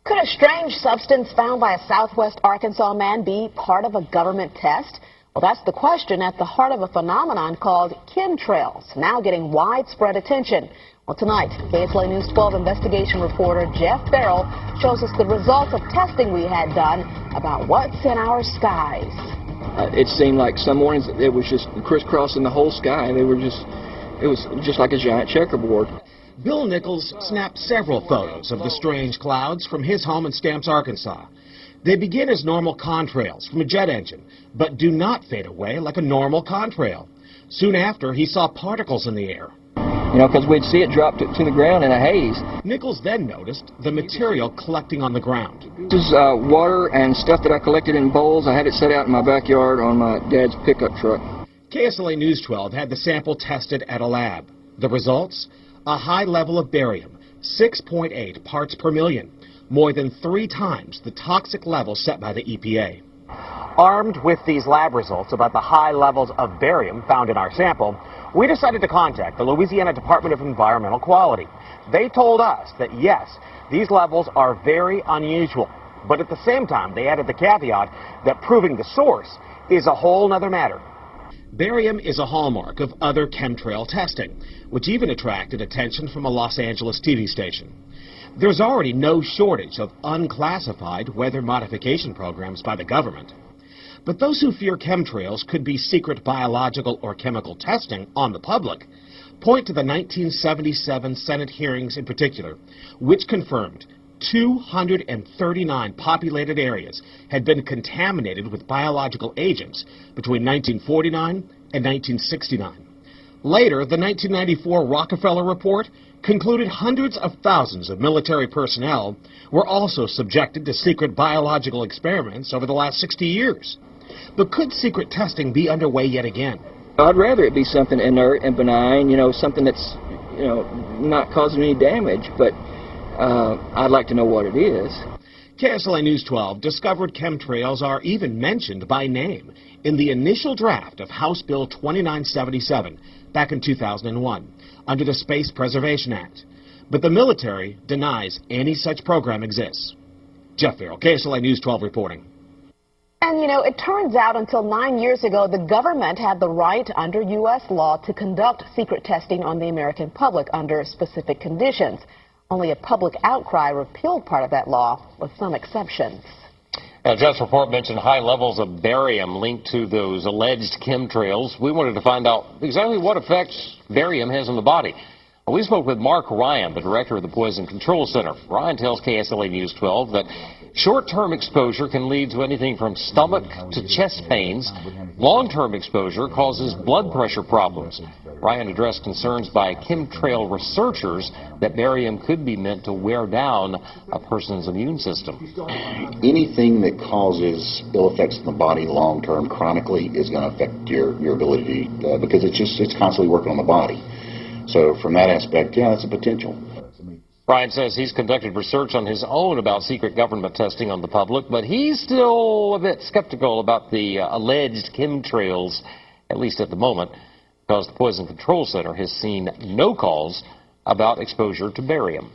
Could a strange substance found by a southwest Arkansas man be part of a government test? Well, that's the question at the heart of a phenomenon called chemtrails, now getting widespread attention. Well, tonight, KSLA News 12 investigation reporter Jeff Farrell shows us the results of testing we had done about what's in our skies. It seemed like some mornings it was just crisscrossing the whole sky. It was just like a giant checkerboard. Bill Nichols snapped several photos of the strange clouds from his home in Stamps, Arkansas. They begin as normal contrails from a jet engine, but do not fade away like a normal contrail. Soon after, he saw particles in the air. You know, because we'd see it drop to the ground in a haze. Nichols then noticed the material collecting on the ground. This is water and stuff that I collected in bowls. I had it set out in my backyard on my dad's pickup truck. KSLA News 12 had the sample tested at a lab. The results? A high level of barium, 6.8 parts per million, more than 3 times the toxic level set by the EPA. Armed with these lab results about the high levels of barium found in our sample, we decided to contact the Louisiana Department of Environmental Quality. They told us that yes, these levels are very unusual, but at the same time they added the caveat that proving the source is a whole nother matter. Barium is a hallmark of other chemtrail testing, which even attracted attention from a Los Angeles TV station. There's already no shortage of unclassified weather modification programs by the government. But those who fear chemtrails could be secret biological or chemical testing on the public point to the 1977 Senate hearings in particular, which confirmed 239 populated areas had been contaminated with biological agents between 1949 and 1969. Later, the 1994 Rockefeller Report concluded hundreds of thousands of military personnel were also subjected to secret biological experiments over the last 60 years. But could secret testing be underway yet again? I'd rather it be something inert and benign, something that's, not causing any damage, but I'd like to know what it is. KSLA News 12 discovered chemtrails are even mentioned by name in the initial draft of House Bill 2977 back in 2001 under the Space Preservation Act. But the military denies any such program exists. Jeff Farrell, KSLA News 12 reporting. And, it turns out until 9 years ago, the government had the right under U.S. law to conduct secret testing on the American public under specific conditions. Only a public outcry repealed part of that law, with some exceptions. Now, Jeff's report mentioned high levels of barium linked to those alleged chemtrails. We wanted to find out exactly what effects barium has on the body. We spoke with Mark Ryan, the director of the Poison Control Center. Ryan tells KSLA News 12 that short-term exposure can lead to anything from stomach to chest pains. Long-term exposure causes blood pressure problems. Ryan addressed concerns by chemtrail researchers that barium could be meant to wear down a person's immune system. Anything that causes ill effects in the body long-term chronically is going to affect your ability because it's constantly working on the body. So from that aspect, yeah, that's a potential. Ryan says he's conducted research on his own about secret government testing on the public, but he's still a bit skeptical about the alleged chemtrails, at least at the moment, because the Poison Control Center has seen no calls about exposure to barium.